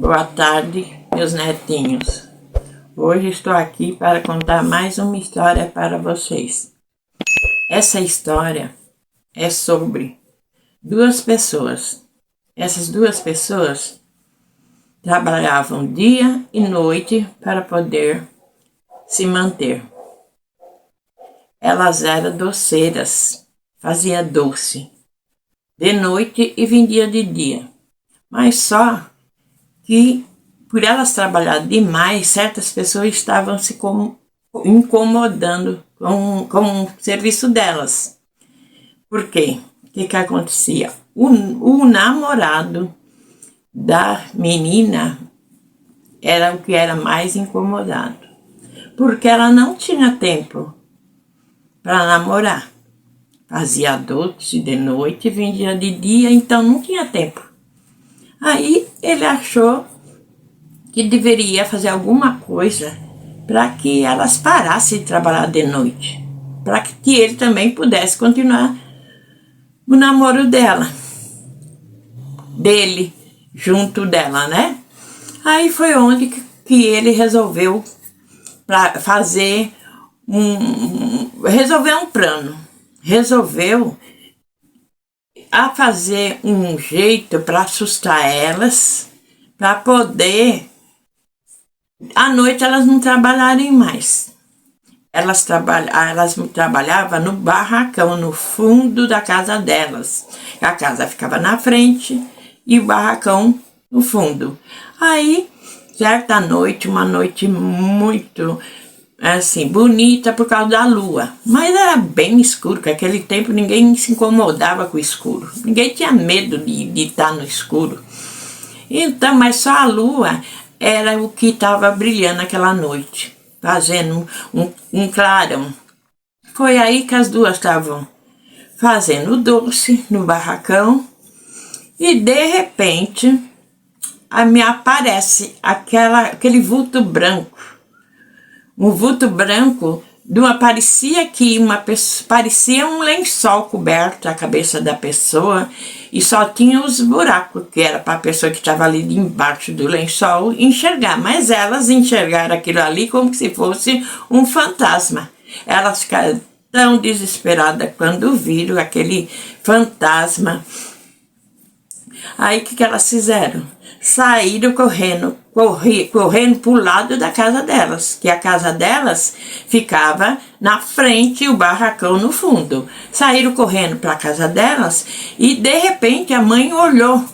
Boa tarde, meus netinhos. Hoje estou aqui para contar mais uma história para vocês. Essa história é sobre duas pessoas. Essas duas pessoas trabalhavam dia e noite para poder se manter. Elas eram doceiras, fazia doce de noite e vendia de dia. Mas só que por elas trabalharem demais, certas pessoas estavam se incomodando com o serviço delas. Por quê? O que acontecia? O namorado da menina era o que era mais incomodado, porque ela não tinha tempo para namorar. Fazia doce de noite, vendia de dia, então não tinha tempo. Aí ele achou que deveria fazer alguma coisa para que elas parassem de trabalhar de noite, para que ele também pudesse continuar o namoro dele, junto dela, né? Aí foi onde que ele resolveu fazer um plano. Resolveu a fazer um jeito para assustar elas, para poder, à noite elas não trabalharem mais. Elas trabalhavam no barracão, no fundo da casa delas. A casa ficava na frente e o barracão no fundo. Aí, certa noite, uma noite muito assim, bonita por causa da lua, mas era bem escuro, porque naquele tempo ninguém se incomodava com o escuro, ninguém tinha medo de estar no escuro. Então, mas só a lua era o que estava brilhando aquela noite, fazendo um clarão. Foi aí que as duas estavam fazendo doce no barracão e de repente me aparece aquele vulto branco. Um vulto branco, parecia um lençol coberto a cabeça da pessoa e só tinha os buracos, que era para a pessoa que estava ali embaixo do lençol enxergar. Mas elas enxergaram aquilo ali como se fosse um fantasma. Elas ficaram tão desesperadas quando viram aquele fantasma. Aí o que elas fizeram? Saíram correndo para o lado da casa delas, que a casa delas ficava na frente e o barracão no fundo. Saíram correndo para a casa delas e de repente a mãe olhou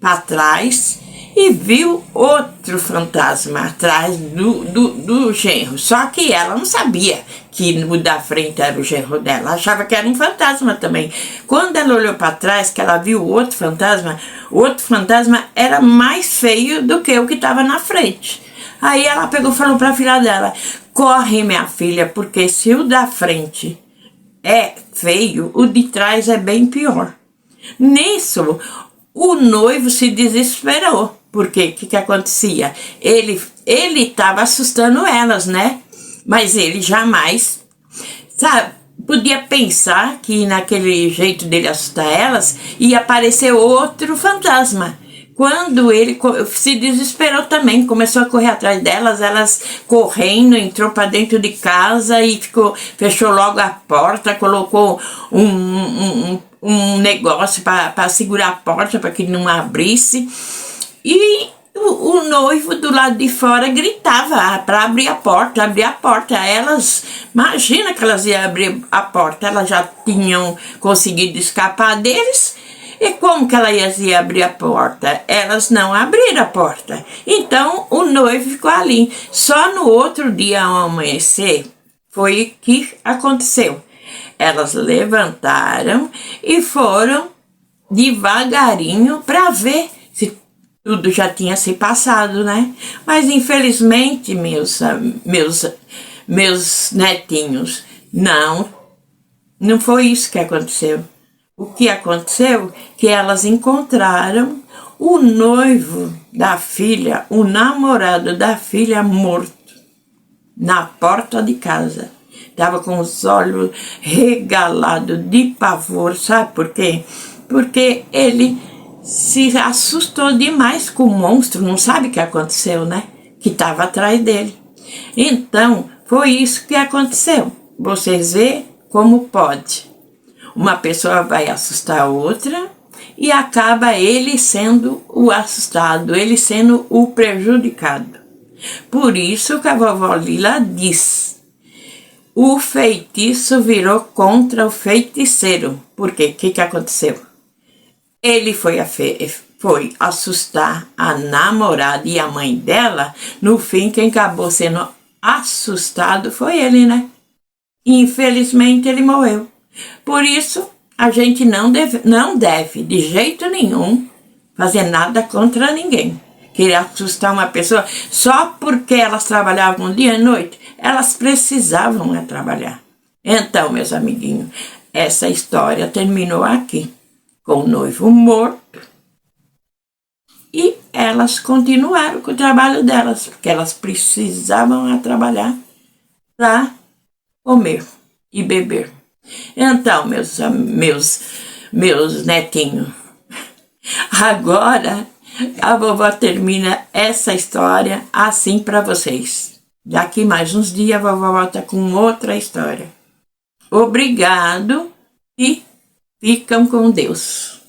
para trás e viu outro fantasma atrás do genro. Só que ela não sabia que o da frente era o genro dela, achava que era um fantasma também. Quando ela olhou para trás, que ela viu o outro fantasma era mais feio do que o que estava na frente. Aí ela pegou e falou para a filha dela: corre, minha filha, porque se o da frente é feio, o de trás é bem pior. Nisso, o noivo se desesperou, porque o que acontecia? Ele estava assustando elas, né? Mas ele jamais, podia pensar que naquele jeito dele assustar elas ia aparecer outro fantasma. Quando ele se desesperou também, começou a correr atrás delas, elas correndo, entrou para dentro de casa e fechou logo a porta, colocou um negócio para segurar a porta para que não abrisse. E o noivo do lado de fora gritava para abrir a porta. Elas, imagina que elas iam abrir a porta, elas já tinham conseguido escapar deles. E como que ela ia abrir a porta? Elas não abriram a porta. Então o noivo ficou ali. Só no outro dia ao amanhecer foi o que aconteceu. Elas levantaram e foram devagarinho para ver se tudo já tinha se passado, né? Mas infelizmente, meus netinhos, não foi isso que aconteceu. O que aconteceu? Que elas encontraram o noivo da filha, o namorado da filha morto, na porta de casa. Estava com os olhos regalados de pavor, sabe por quê? Porque ele se assustou demais com o monstro, não sabe o que aconteceu, né? Que estava atrás dele. Então, foi isso que aconteceu. Vocês vê como pode. Uma pessoa vai assustar a outra e acaba ele sendo o assustado, ele sendo o prejudicado. Por isso que a vovó Lila diz: o feitiço virou contra o feiticeiro. Por quê? O que aconteceu? Ele foi assustar a namorada e a mãe dela. No fim, quem acabou sendo assustado foi ele, né? Infelizmente, ele morreu. Por isso, a gente não deve, de jeito nenhum, fazer nada contra ninguém. Querer assustar uma pessoa só porque elas trabalhavam dia e noite. Elas precisavam trabalhar. Então, meus amiguinhos, essa história terminou aqui, com o noivo morto. E elas continuaram com o trabalho delas, porque elas precisavam trabalhar para comer e beber. Então, meus netinhos, agora a vovó termina essa história assim para vocês. Daqui mais uns dias a vovó volta com outra história. Obrigado e ficam com Deus.